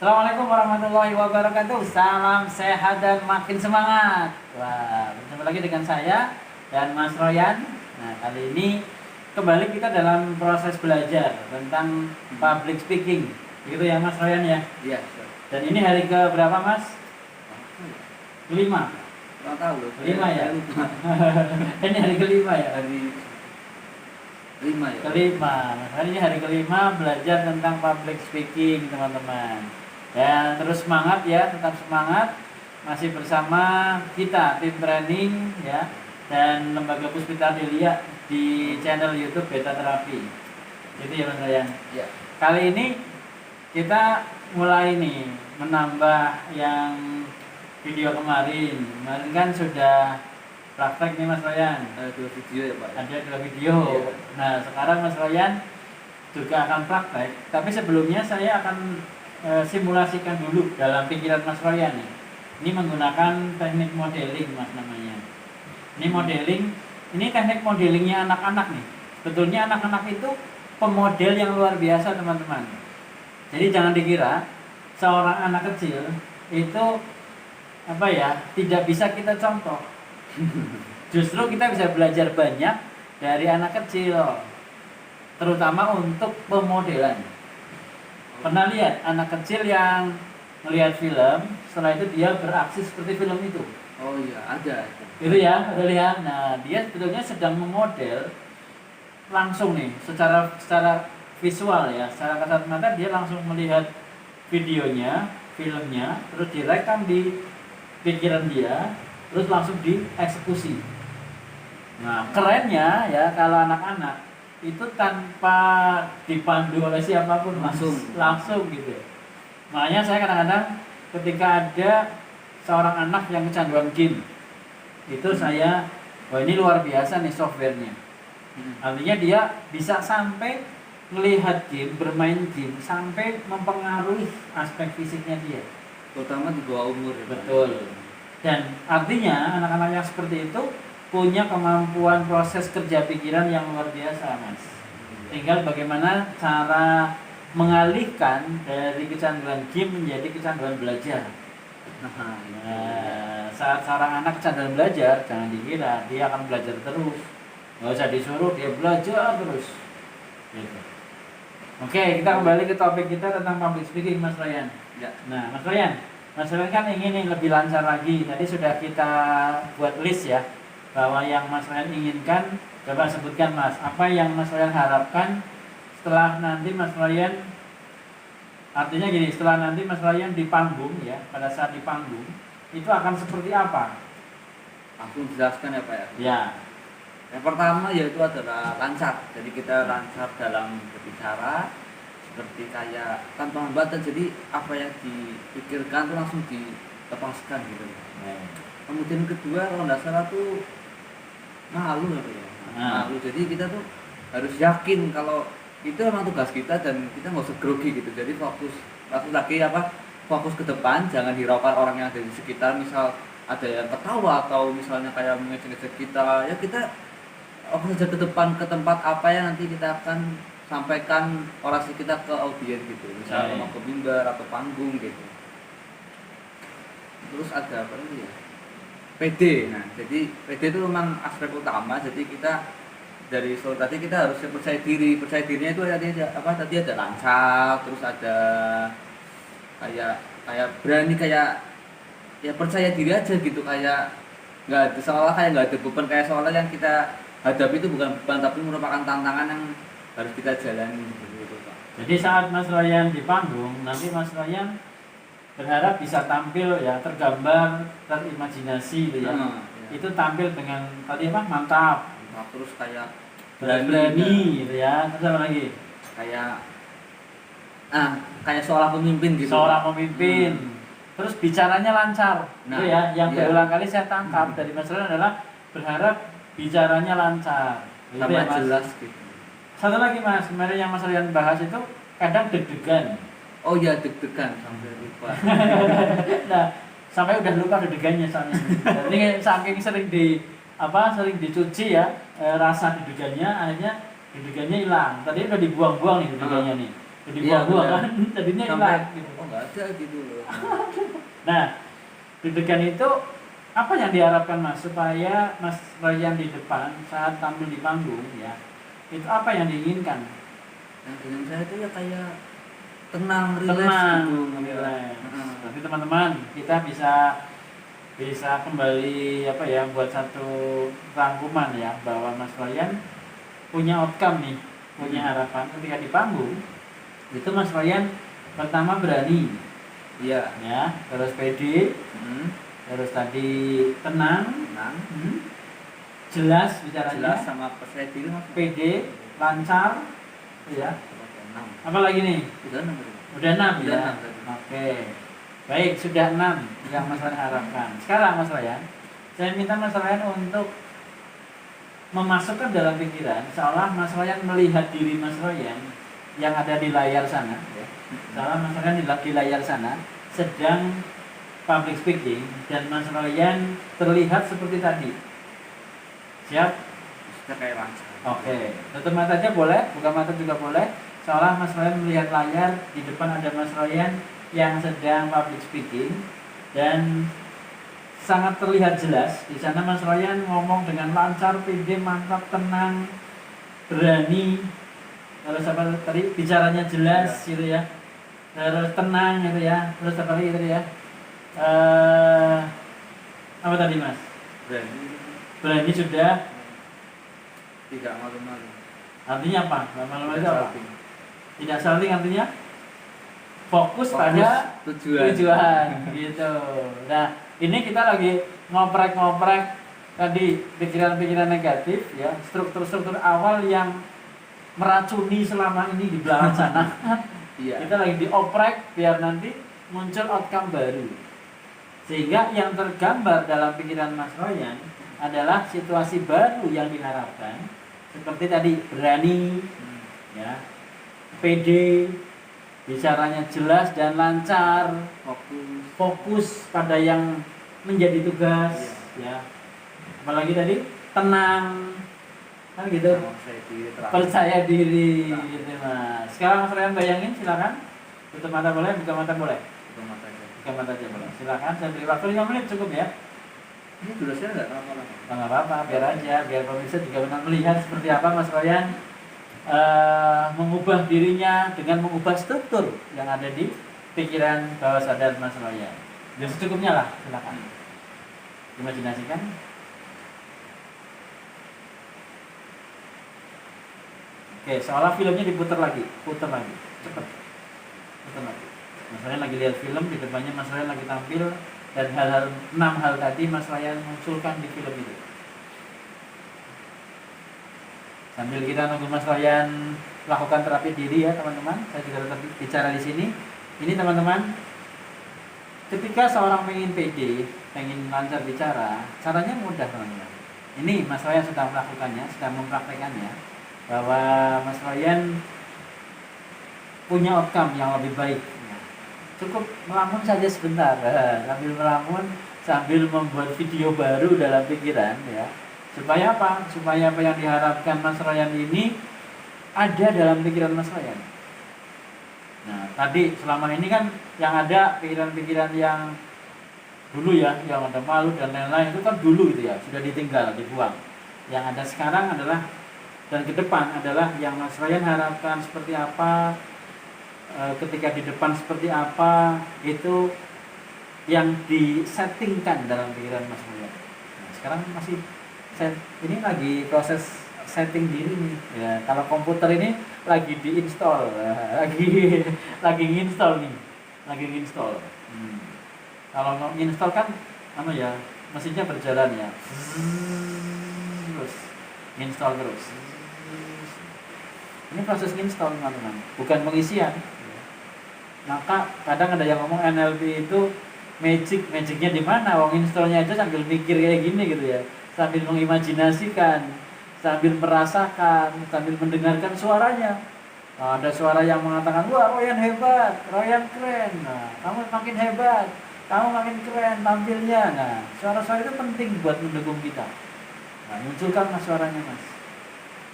Assalamualaikum warahmatullahi wabarakatuh. Salam sehat dan makin semangat. Wah, bertemu lagi dengan saya dan Mas Royan. Nah, kali ini kembali kita dalam proses belajar tentang public speaking. Gitu ya Mas Royan ya? Iya. Dan ini hari ke berapa Mas? Kelima. Nggak tahu loh. Kelima ya? Ini hari kelima ya? Hari lima ya. Kelima. Hari ini hari kelima belajar tentang public speaking, teman-teman. Dan terus semangat ya, tetap semangat. Masih bersama kita tim training ya dan Lembaga Puspita Delia di channel YouTube Beta Terapi. Itu ya Mas Ryan. Iya. Kali ini kita mulai nih menambah yang video kemarin. Kemarin kan sudah praktek nih Mas Ryan. Ada 2 video ya Pak. Ada 2 video. Iya. Nah sekarang Mas Ryan juga akan praktek. Tapi sebelumnya saya akan simulasikan dulu dalam pikiran Mas Ryan nih. Ini menggunakan teknik modeling Mas namanya. Ini modeling, ini teknik modelingnya anak-anak nih. Sebetulnya anak-anak itu pemodel yang luar biasa teman-teman. Jadi jangan dikira seorang anak kecil itu tidak bisa kita contoh. Justru kita bisa belajar banyak dari anak kecil, terutama untuk pemodelan. Pernah lihat anak kecil yang melihat film, setelah itu dia beraksi seperti film itu? Oh iya, ada. Itu ya, ada lihat. Nah, dia sebetulnya sedang memodel langsung nih, secara visual ya, secara kasat mata dia langsung melihat videonya, filmnya, terus direkam di pikiran dia, terus langsung dieksekusi. Nah, kerennya ya kalau anak-anak itu tanpa dipandu oleh siapapun langsung gitu. Makanya saya kadang-kadang ketika ada seorang anak yang kecanduan game, itu saya, wah ini luar biasa nih softwarenya. Artinya dia bisa sampai melihat game, bermain game sampai mempengaruhi aspek fisiknya dia. Terutama di bawah umur ya. Betul. Dan artinya anak-anak yang seperti itu punya kemampuan proses kerja pikiran yang luar biasa, Mas. Tinggal bagaimana cara mengalihkan dari kecanduan game menjadi kecanduan belajar. Nah, saat seorang anak kecanduan belajar, jangan dikira dia akan belajar terus. Nggak usah disuruh, dia belajar terus. Gitu. Oke, kita kembali ke topik kita tentang public speaking, Mas Ryan. Ya. Nah, Mas Ryan kan ingin nih lebih lancar lagi. Tadi sudah kita buat list ya, bahwa yang Mas Ryan inginkan. Coba sebutkan Mas, apa yang Mas Ryan harapkan setelah nanti Mas Ryan, artinya gini, setelah nanti Mas Ryan di panggung ya, pada saat di panggung itu akan seperti apa? Langsung jelaskan ya Pak ya. Ya. Yang pertama yaitu adalah lancar. Jadi kita lancar dalam berbicara, seperti kayak tanpa hambatan. Jadi apa yang dipikirkan itu langsung dilepaskan gitu. Kemudian kedua kalau nggak salah tuh malu ya. Malu. Jadi kita tuh harus yakin kalau itu emang tugas kita dan kita nggak usah grogi gitu. Jadi fokus fokus ke depan, jangan hiraukan orang yang ada di sekitar. Misal ada yang ketawa atau misalnya kayak mengejek-ejek kita, ya kita fokus saja ke depan, ke tempat apa yang nanti kita akan sampaikan orasi kita ke audiens gitu. Misalnya mau ke mimbar atau panggung gitu. Terus ada apa lagi ya? PD. Nah, jadi PD itu memang aspek utama. Jadi kita dari tadi kita harus percaya diri. Percaya dirinya itu tadi ada lancar, terus ada kayak berani, kayak ya percaya diri aja gitu, kayak nggak ada seolah kayak nggak ada beban, kayak seolah yang kita hadapi itu bukan beban tapi merupakan tantangan yang harus kita jalani gitu Pak. Jadi saat Mas Ryan di panggung, nanti Mas Ryan berharap bisa tampil ya, tergambar, terimajinasi gitu ya. Ya. Itu tampil dengan tadi apa? Mantap. Terus kayak berani gitu ya. Terus apa lagi? Kayak seolah pemimpin gitu. Seolah pemimpin. Terus bicaranya lancar. Nah, itu ya, yang berulang kali saya tangkap dari Mas Ryan adalah berharap bicaranya lancar. Gitu sama ya, Mas? jelas gitu. Satu lagi Mas, kemarin yang Mas Ryan bahas itu kadang deg-degan. Oh iya, deg-degan sampai lupa. Nah, sampai udah lupa deg-degannya soalnya. Jadi saking sering dicuci ya, rasa deg-degannya, akhirnya deg-degannya hilang. Tadi udah dibuang-buang nih deg-degannya nih. Udah dibuang-buang kan, tadinya hilang gitu. Oh enggak ada gitu loh. Nah, deg-degan itu apa yang diharapkan Mas supaya Mas Ryan di depan saat tampil di panggung ya, itu apa yang diinginkan? Yang dengan saya itu ya kayak tenang, relax Tenang, gitu. relax. Heeh. Nanti teman-teman kita bisa kembali apa ya, buat satu rangkuman ya, bahwa Mas Ryan punya outcome nih, punya harapan ketika di panggung itu Mas Ryan pertama berani Iya. ya, terus pede, terus tadi tenang, Tenang, jelas bicaranya, jelas sama percaya diri mas. pede, lancar ya. Enam. Apa lagi nih? Udah enam tadi. Udah 6 Udah ya. 6 tadi. Oke. Baik, sudah 6 yang Mas Ryan harapkan. Sekarang Mas Ryan, saya minta Mas Ryan untuk memasukkan dalam pikiran seolah Mas Ryan melihat diri Mas Ryan yang ada di layar sana ya. Seolah Mas Ryan di layar sana sedang public speaking dan Mas Ryan terlihat seperti tadi. Siap? Sudah kayak lancar. Oke. Tutup mata aja boleh, buka mata juga boleh. Seolah Mas Ryan melihat layar, di depan ada Mas Ryan yang sedang public speaking dan sangat terlihat jelas. Di sana Mas Ryan ngomong dengan lancar, pede, mantap, tenang, berani. Terus apa tadi? Bicaranya jelas gitu ya. Terus tenang gitu ya. Terus apa lagi tadi ya? Apa tadi Mas? Berani, Berani sudah. tidak malu-malu. Artinya apa? Nggak malu-malu itu Tidak apa? salting. Tidak salting artinya fokus pada tujuan. gitu. Nah, ini kita lagi ngoprek-ngoprek tadi pikiran-pikiran negatif ya, struktur-struktur awal yang meracuni selama ini di belakang sana. Iya. Kita lagi dioprek biar nanti muncul outcome baru. Sehingga yang tergambar dalam pikiran Mas Ryan adalah situasi baru yang diharapkan, seperti tadi berani, ya, pede, bicaranya jelas dan lancar, fokus pada yang menjadi tugas, ya. Apalagi tadi tenang, kan gitu, percaya diri, gitu Mas. Sekarang Mas Ryan bayangin, silakan, tutup mata boleh, buka mata boleh, buka mata aja boleh. Silakan, saya beri waktu 5 menit cukup ya. Ini durasinya nggak lama-lama. Nggak apa-apa, biar aja, biar pemirsa juga benar melihat seperti apa Mas Ryan mengubah dirinya dengan mengubah struktur yang ada di pikiran bawah sadar Mas Ryan. Dan secukupnya lah, silakan. Imajinasikan. Oke, seolah filmnya diputar lagi, putar lagi, cepet, putar lagi. Mas Ryan lagi lihat film, di depannya Mas Ryan lagi tampil, dan 6 hal tadi Mas Ryan munculkan di film itu. Sambil kita nunggu Mas Ryan lakukan terapi diri ya teman-teman, saya juga tetap bicara di sini. Ini teman-teman, ketika seorang pengen pede, pengen lancar bicara, caranya mudah teman-teman. Ini Mas Ryan sedang melakukannya, sedang mempraktekannya, bahwa Mas Ryan punya outcome yang lebih baik. Cukup melamun saja sebentar, sambil melamun, sambil membuat video baru dalam pikiran ya. Supaya apa? Supaya apa yang diharapkan Mas Ryan ini ada dalam pikiran Mas Ryan. Nah, tadi selama ini kan yang ada pikiran-pikiran yang dulu ya, yang ada malu dan lain-lain itu kan dulu itu ya, sudah ditinggal, dibuang. Yang ada sekarang adalah dan ke depan adalah yang Mas Ryan harapkan seperti apa, ketika di depan seperti apa, itu yang disettingkan dalam pikiran Mas Ryan. Nah, sekarang masih ini lagi proses setting diri nih ya. Kalau komputer ini lagi diinstal, lagi nginstall nih, lagi nginstall. Kalau nginstall kan ya, mesinnya berjalan ya, terus nginstall terus. Ini proses install teman-teman, bukan pengisian. Maka kadang ada yang ngomong NLP itu magicnya di mana? Wong installnya aja sambil mikir kayak gini gitu ya, sambil mengimajinasikan, sambil merasakan, sambil mendengarkan suaranya. Nah, ada suara yang mengatakan, wah Ryan hebat, Ryan keren. Nah, kamu makin hebat, kamu makin keren tampilnya. Nah, suara-suara itu penting buat mendukung kita. Nah, munculkan mas suaranya mas.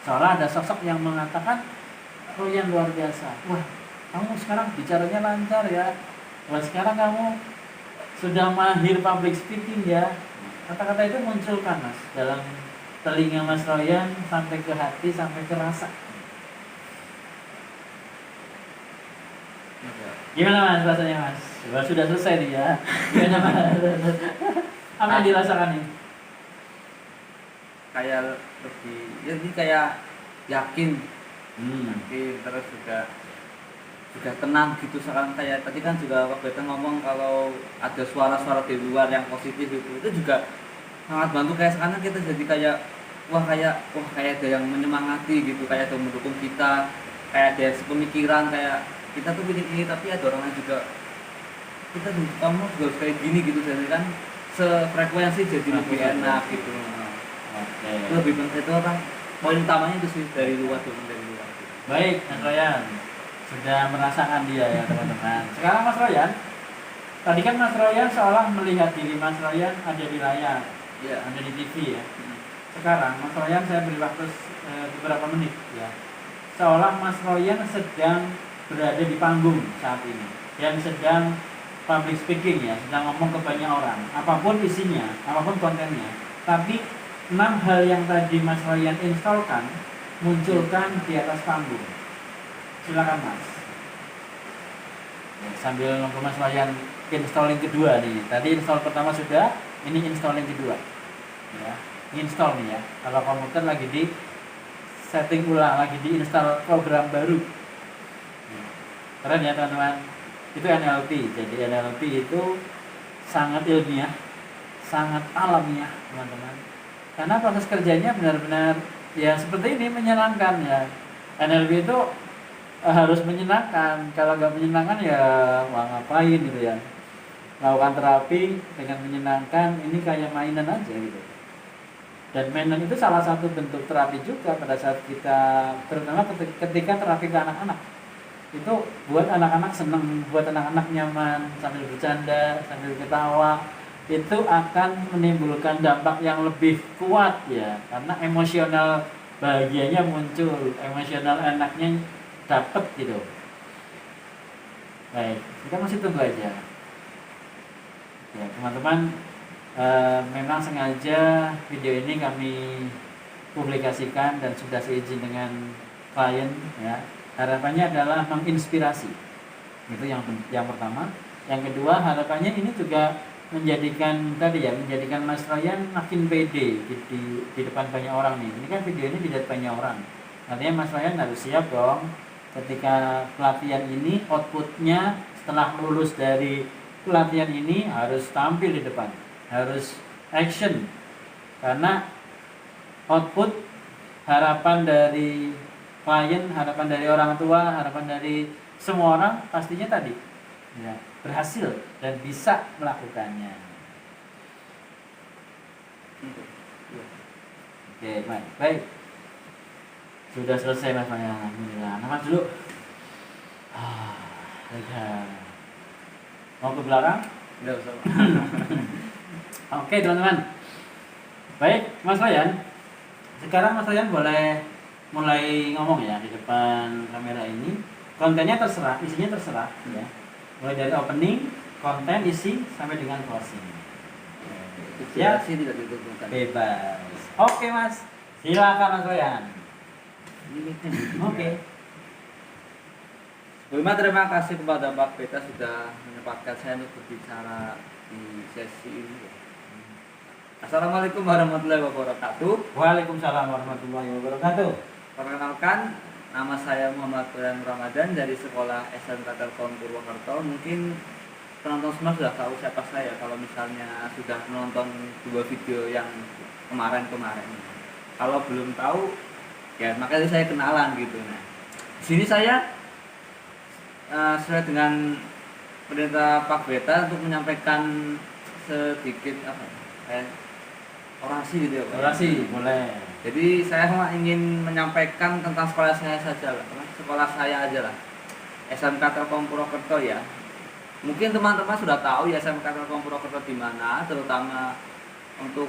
Soalnya ada sosok yang mengatakan, Ryan luar biasa. Wah, kamu sekarang bicaranya lancar ya, Kalau sekarang kamu sudah mahir public speaking ya, kata-kata itu munculkan Mas dalam telinga Mas Royan sampai ke hati, sampai ke rasa. Gimana Mas rasanya Mas? Sudah selesai nih ya. Gimana Mas? Apa yang dirasakan nih? Kayak lebih ya ini kayak yakin, yakin terus juga tenang gitu. Sekarang kayak tadi kan juga Pak Beta ngomong kalau ada suara-suara di luar yang positif itu juga sangat bantu. Kayak sekarang kita jadi kayak wah kayak ada yang menyemangati gitu, kayak ada yang mendukung kita, kayak ada sepemikiran, kayak kita tuh begini tapi ada orang lain juga kita kamu juga harus kayak gini gitu, jadi kan sefrekuensi jadi lebih enak gitu. Oke. Itu lebih penting, itu apa poin utamanya itu sih, dari luar tuh, dari luar. Baik Mas Royan, sudah merasakan dia ya teman-teman. Sekarang Mas Royan, tadi kan Mas Royan seolah melihat diri Mas Royan ada di layar, Iya. ada di TV ya. Sekarang Mas Royan saya beri waktu beberapa menit ya. Seolah Mas Royan sedang berada di panggung saat ini, yang sedang public speaking ya, sedang ngomong ke banyak orang, apapun isinya, apapun kontennya. Tapi 6 hal yang tadi Mas Royan installkan munculkan di atas panggung. Silakan Mas. Ya, sambil nunggu Mas Royan installing kedua nih. Tadi install pertama sudah, ini installing kedua. Ya, install nih ya. Kalau komputer lagi di setting ulang, lagi diinstal program baru. Keren ya teman-teman. Itu NLP. Jadi NLP itu sangat ilmiah, sangat alamiah teman-teman. Karena proses kerjanya benar-benar ya seperti ini, menyenangkan ya. NLP itu harus menyenangkan. Kalau nggak menyenangkan ya wah ngapain gitu ya. Lakukan terapi dengan menyenangkan, ini kayak mainan aja gitu. Dan mainan itu salah satu bentuk terapi juga pada saat kita, terutama ketika terapi ke anak-anak. Itu buat anak-anak seneng, buat anak-anak nyaman, sambil bercanda, sambil ketawa, itu akan menimbulkan dampak yang lebih kuat ya, karena emosional bahagianya muncul, emosional enaknya dapet gitu. Baik, kita masih tunggu aja ya teman-teman. Memang sengaja video ini kami publikasikan dan sudah seizin dengan klien ya. Harapannya adalah menginspirasi. Itu yang pertama. Yang kedua, harapannya ini juga menjadikan menjadikan Mas Royan makin pede di depan banyak orang nih. Ini kan video ini dilihat banyak orang. Artinya Mas Royan harus siap dong ketika pelatihan ini, outputnya setelah lulus dari pelatihan ini harus tampil di depan, harus action. Karena output, harapan dari klien, harapan dari orang tua, harapan dari semua orang pastinya tadi ya, berhasil dan bisa melakukannya. Oke, baik. Sudah selesai Mas Maya. Alhamdulillah. Nama dulu. Mau ke belakang? Udah usah. Oke teman-teman. Baik Mas Royan. Sekarang Mas Royan boleh mulai ngomong ya di depan kamera ini. Kontennya terserah, isinya terserah ya. Mulai dari opening, konten, isi sampai dengan closing. Ya, tidak ditentukan. bebas. Oke Mas. Silakan Mas Royan. Oke. Sebelumnya terima kasih kepada Pak Beta sudah menyempatkan saya untuk berbicara di sesi ini. Assalamualaikum warahmatullahi wabarakatuh. Waalaikumsalam warahmatullahi wabarakatuh. Perkenalkan, nama saya Muhammad Royan Ramadan dari Sekolah SMK Telkom Purwokerto. Mungkin penonton semua sudah tahu siapa saya kalau misalnya sudah menonton 2 video yang kemarin-kemarin. Kalau belum tahu, ya makanya saya kenalan gitu. Nah, di sini saya sesuai dengan perintah Pak Beta untuk menyampaikan sedikit orasi gitu ya Pak. Orasi boleh. Jadi saya ingin menyampaikan tentang sekolah saya saja lah, sekolah saya aja lah, SMK Telkom Purwokerto ya. Mungkin teman-teman sudah tahu ya SMK Telkom Purwokerto di mana, terutama untuk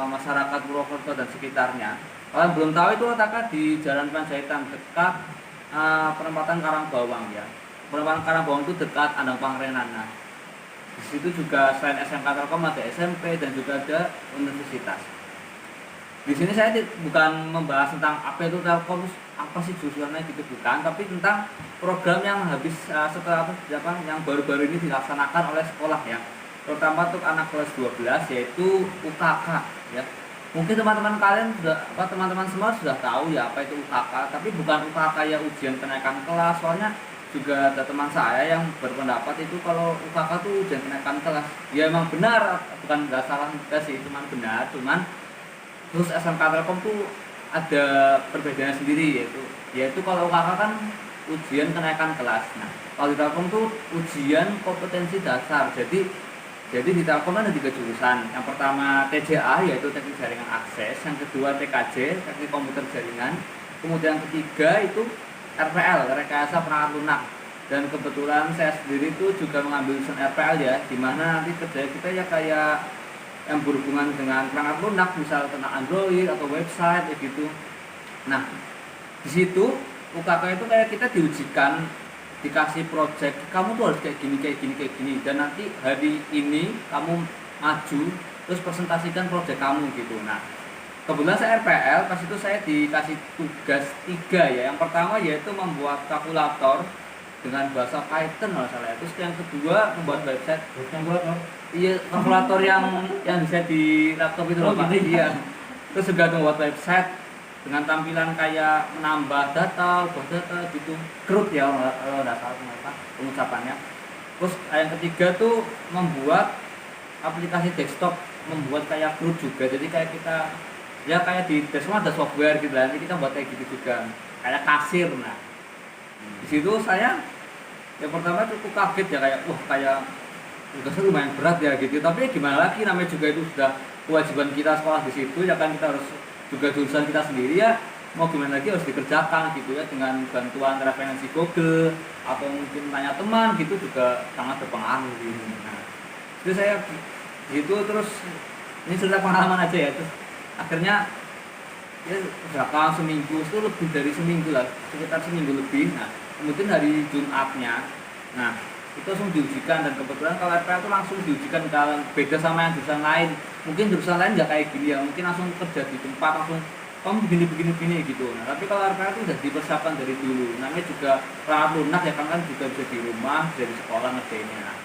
masyarakat Purwokerto dan sekitarnya. Kalau belum tahu, itu letaknya di Jalan Panjaitan dekat perempatan Karangbawang ya. Perempatan Karangbaung itu dekat Andang Pangrenan. Nah, di situ juga selain SMK Telkom ada SMP dan juga ada universitas. Di sini saya bukan membahas tentang apa itu Telkom, apa sih jurusannya gitu, bukan, tapi tentang program yang habis setelah yang baru-baru ini dilaksanakan oleh sekolah ya, terutama untuk anak kelas 12 yaitu UKK ya. Mungkin teman-teman kalian teman-teman semua sudah tahu ya apa itu UKK, tapi bukan UKK ya ujian kenaikan kelas. Soalnya juga ada teman saya yang berpendapat itu kalau UKK itu ujian kenaikan kelas. Ya emang benar, bukan nggak salah juga sih, cuman benar, cuman terus SMK Telkom tuh ada perbedaannya sendiri, yaitu kalau UKK kan ujian kenaikan kelas. Nah, kalau di Telkom tuh ujian kompetensi dasar. Jadi di Telkom ada 3 jurusan. Yang pertama TJA yaitu teknik jaringan akses, yang kedua TKJ teknik komputer jaringan, kemudian yang ketiga itu RPL rekayasa perangkat lunak. Dan kebetulan saya sendiri itu juga mengambil jurusan RPL ya, dimana nanti kerja kita ya kayak yang berhubungan dengan perangkat lunak, misal tentang Android atau website gitu. Nah, di situ UKK itu kayak kita diujikan, dikasih project, kamu tuh harus kayak gini, dan nanti hari ini kamu maju terus presentasikan project kamu gitu. Nah, kebetulan saya RPL, pas itu saya dikasih tugas 3 ya. Yang pertama yaitu membuat kalkulator dengan bahasa Python kalau salah. Terus yang kedua membuat website. Iya, kalkulator yang bisa di laptop itu loh Pak. Iya. Terus juga membuat website dengan tampilan kayak menambah data, ubah data gitu. CRUD ya kalau nggak salah pengucapannya. Terus yang ketiga tuh membuat aplikasi desktop, membuat kayak CRUD juga. Jadi kayak kita ya kayak di desktop ada software gitu lah, nanti kita buat kayak gitu juga, kayak kasir. Nah, di situ saya yang pertama cukup kaget ya, kayak wah kayak tugasnya lumayan berat ya gitu. Tapi gimana lagi, namanya juga itu sudah kewajiban kita sekolah di situ ya kan, kita harus juga jurusan kita sendiri ya, mau gimana lagi harus dikerjakan gitu ya, dengan bantuan referensi Google atau mungkin tanya teman gitu juga sangat berpengaruh gitu. Nah, itu saya gitu. Terus ini cerita pengalaman aja ya, terus akhirnya ya berapa seminggu, itu lebih dari seminggu lah, sekitar seminggu lebih. Nah, kemudian hari Jumatnya, nah itu langsung diujikan. Dan kebetulan kalau RPL itu langsung diujikan, kalau beda sama yang jurusan lain. Mungkin jurusan lain nggak kayak gini ya, mungkin langsung kerja di tempat, langsung kamu begini gitu. Nah, tapi kalau RPL itu udah dipersiapkan dari dulu. Namanya juga perangkat lunak ya kan, juga bisa di rumah, bisa di sekolah ngerjainnya. Nah,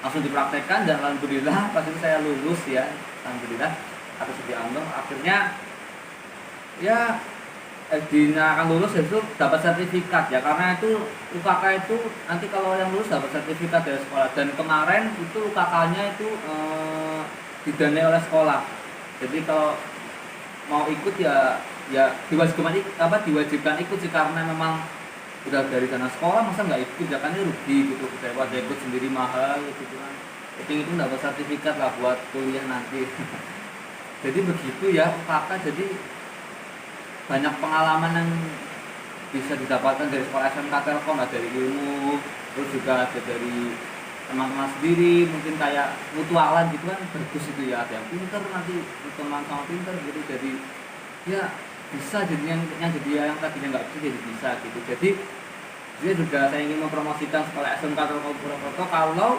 langsung dipraktekkan dan alhamdulillah pas itu saya lulus ya, alhamdulillah atas di Allah. Akhirnya ya akan lulus itu dapat sertifikat ya, karena itu UKK itu nanti kalau yang lulus dapat sertifikat dari sekolah. Dan kemarin itu UKK-nya itu didanai oleh sekolah. Jadi kalau mau ikut ya diwajibkan ikut sih, karena memang udah dari dana sekolah, masa nggak ikut ya kan, ini rugi gitu. Daripada ikut sendiri mahal gitu kan, itu dapat sertifikat lah buat kuliah nanti. Jadi begitu ya UKK. Jadi banyak pengalaman yang bisa didapatkan dari sekolah SMK Telkom lah, dari ilmu, terus juga ada dari teman-teman sendiri, mungkin kayak mutualan gitu kan, bagus itu ya, ada yang pinter nanti teman sama pinter gitu. Jadi ya bisa jadi yang tadinya nggak bisa jadi bisa gitu. Jadi dia juga, saya ingin mempromosikan sekolah SMK Telkom Purwokerto. Kalau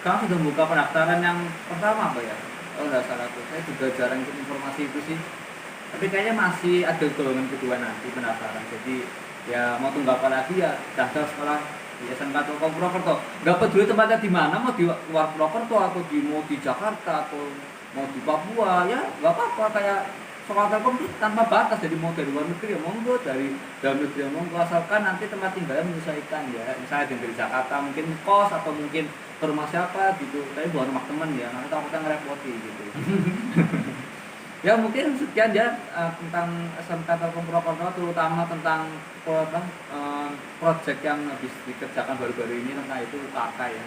sekarang sudah buka pendaftaran yang pertama apa ya, oh nggak salah tuh, saya juga jarang ikut informasi itu sih, tapi kayaknya masih ada golongan kedua nanti pendaftaran. Jadi ya mau tunggu apa lagi ya, daftar sekolah di SMK Telkom Purwokerto. Nggak peduli tempatnya di mana, mau di luar Purwokerto atau mau di Jakarta atau mau di Papua ya nggak apa-apa. Kayak sekolah Telkom tanpa batas, jadi mau dari luar negeri ya monggo, dari dalam negeri ya monggo, asalkan nanti tempat tinggalnya menyesuaikan ya. Misalnya dari Jakarta mungkin kos atau mungkin ke rumah siapa gitu, tapi bukan rumah teman ya, nanti takutnya ngerepoti gitu. Ya mungkin sekian ya tentang SMK Telkom Purwokerto, terutama tentang project yang habis dikerjakan baru-baru ini tentang itu UKK ya.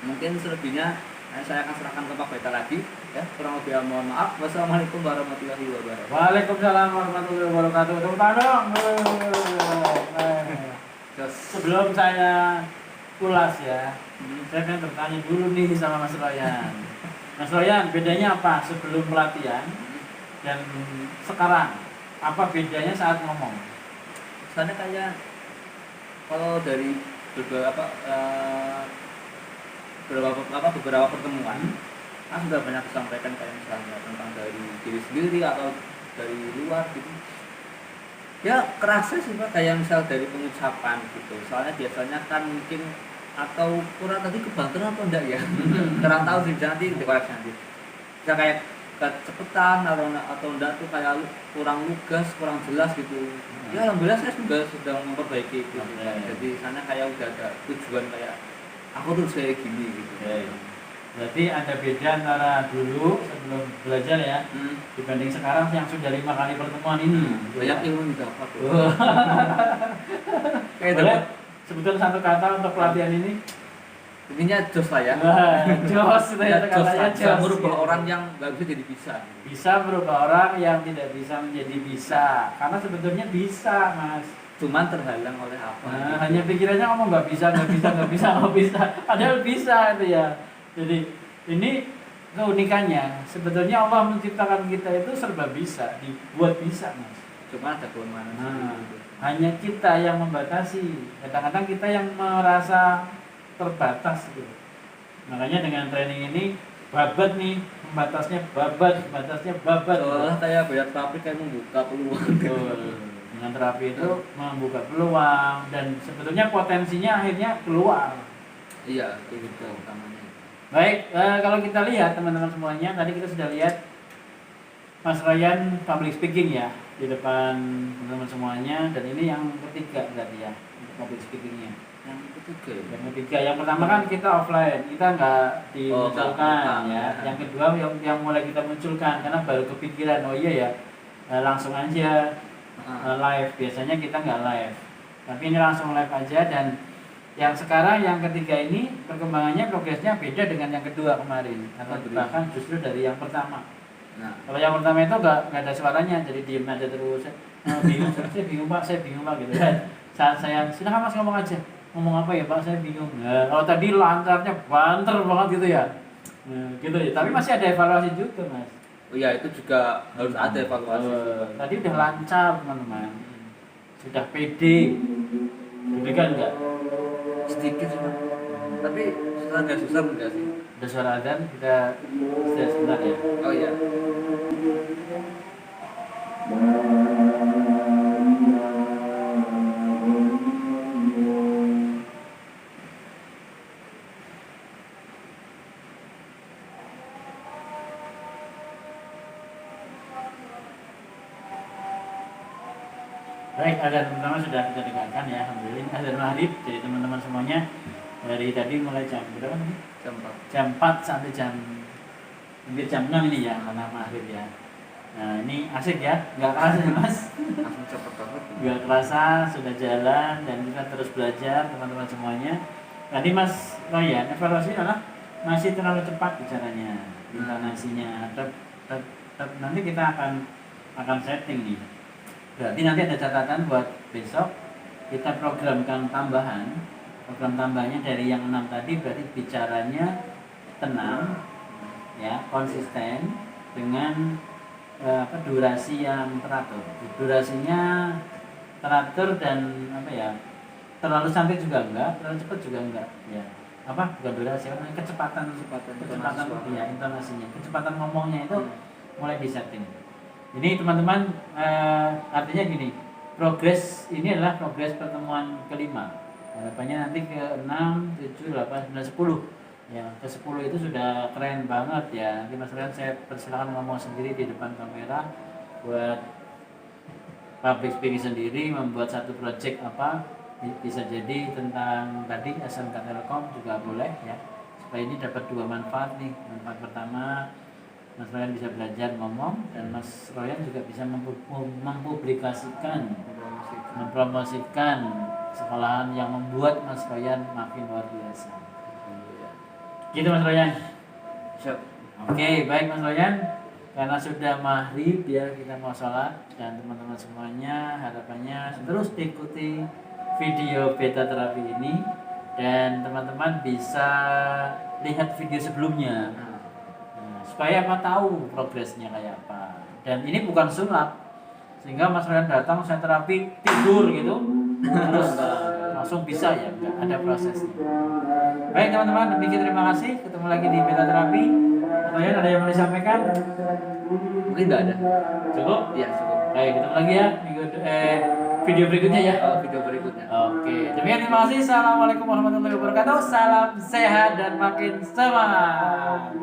Mungkin selebihnya saya akan serahkan ke Pak Beta lagi ya. Kurang lebih mohon maaf. Wassalamualaikum warahmatullahi wabarakatuh. Waalaikumsalam warahmatullahi wabarakatuh. Tepuk tangan dong. Sebelum saya ulas ya, saya akan bertanya dulu nih sama Mas Royan. Mas Royan, bedanya apa sebelum pelatihan dan sekarang? Apa bedanya saat ngomong? Soalnya kayak kalau dari beberapa pertemuan kan sudah banyak disampaikan kayak misalnya tentang dari diri sendiri atau dari luar gitu. Ya kerasa sih Pak, kayak misal dari pengucapan gitu. Soalnya biasanya kan mungkin atau kurang tadi kebantuan atau enggak ya. Kurang tahu sih, bisa nanti dikoreksi nanti. Bisa kayak kecepatan atau enggak tuh kayak kurang lugas, kurang jelas gitu. Ya alhamdulillah saya sudah memperbaiki itu. Jadi sana kayak udah ada tujuan kayak aku tuh kayak gini gitu. Berarti ada beda antara dulu sebelum belajar ya dibanding sekarang yang sudah 5 kali pertemuan ini. Banyak ilmu didapat. Kayak boleh sebutkan satu kata untuk pelatihan ini. Intinya jos lah ya. Jos itu ya katanya jos. Bisa merubah orang yang nggak bisa jadi bisa. Bisa merubah orang yang tidak bisa menjadi bisa. Karena sebetulnya bisa, Mas. Cuman terhalang oleh apa? Nah, hanya pikirannya ngomong nggak bisa. Padahal bisa itu ya. Jadi ini keunikannya. Sebetulnya Allah menciptakan kita itu serba bisa, dibuat bisa, Mas. Cuma ada kelemahan. Hanya kita yang membatasi. Kadang-kadang kita yang merasa terbatas gitu. Makanya dengan training ini babat nih, batasnya babat. Soalnya kayak banyak terapi kayak membuka peluang. Dengan terapi itu membuka peluang dan sebetulnya potensinya akhirnya keluar. Iya, itu utamanya. Baik, kalau kita lihat teman-teman semuanya, tadi kita sudah lihat Mas Ryan public speaking ya di depan teman-teman semuanya, dan ini yang ketiga berarti ya untuk public speakingnya. Yang ketiga, yang pertama kan kita offline, kita nggak dimunculkan ya. Yang kedua yang mulai kita munculkan karena baru kepikiran, oh iya ya langsung aja live. Biasanya kita nggak live, tapi ini langsung live aja. Dan yang sekarang yang ketiga ini perkembangannya progresnya beda dengan yang kedua kemarin, atau bahkan justru dari yang pertama. Nah, kalau yang pertama itu nggak ada suaranya, jadi diem aja terus. Bingung, saya bingung pak gitu kan. Saat saya silakan Mas ngomong aja. Ngomong apa ya Pak, saya bingung. Nah, kalau tadi lancarnya banter banget gitu ya. Nah, gitu ya. Tapi masih ada evaluasi juga, Mas. Oh iya, itu juga harus ada evaluasi. Tadi udah lancar, teman-teman. Sudah pede. Deg-degan enggak? Sedikit cuma. Tapi agak susah enggak sih? Udah suara adzan, kita sebentar ya. Oh iya. Baik, adzan pertama sudah kita dengarkan ya, alhamdulillah. Adzan maghrib, jadi teman-teman semuanya dari tadi mulai jam berapa nih? Jam 4 sampai hampir jam 6 ini ya, karena maghrib ya. Nah ini asik ya, nggak kerasa ya Mas? Langsung cepet banget. Nggak kerasa, sudah jalan dan kita terus belajar teman-teman semuanya. Tadi Mas Ryan, evaluasi adalah masih terlalu cepat bicaranya, intonasinya. Nanti kita akan setting nih. Berarti nanti ada catatan buat besok, kita programkan tambahan. Program tambahnya dari yang 6 tadi berarti bicaranya tenang ya, konsisten dengan durasi yang teratur. Durasinya teratur dan terlalu santai juga enggak, terlalu cepat juga enggak ya. Bukan durasi, kecepatan ya, intonasinya, kecepatan ngomongnya itu mulai disetting. Ini teman-teman, artinya gini, progres ini adalah progres pertemuan kelima. Harapannya nanti ke 6, 7, 8, 9, 10 ya, ke 10 itu sudah keren banget ya. Nanti Mas Rian saya persilakan ngomong sendiri di depan kamera buat public speaking sendiri, membuat satu project bisa jadi tentang tadi SMK Telkom juga boleh ya, supaya ini dapat 2 manfaat nih. Manfaat pertama, Mas Royan bisa belajar ngomong, dan Mas Royan juga bisa mempromosikan sekolahan yang membuat Mas Royan makin luar biasa. Gitu Mas Royan. Oke, baik Mas Royan. Karena sudah maghrib ya, kita mau sholat, dan teman-teman semuanya harapannya terus ikuti video beta terapi ini, dan teman-teman bisa lihat video sebelumnya. Supaya tahu progresnya kayak apa. Dan ini bukan sulap, sehingga Mas Royan datang saya terapi tidur gitu terus langsung bisa ya, enggak ada prosesnya. Baik teman-teman, demikian terima kasih. Ketemu lagi di Beta Terapi. Kalian ada yang mau disampaikan? Mungkin nggak ada. Cukup? Iya cukup. Baik, ketemu lagi ya video berikutnya ya. Video berikutnya. Oke, demikian terima kasih. Assalamualaikum warahmatullahi wabarakatuh. Salam sehat dan makin semangat.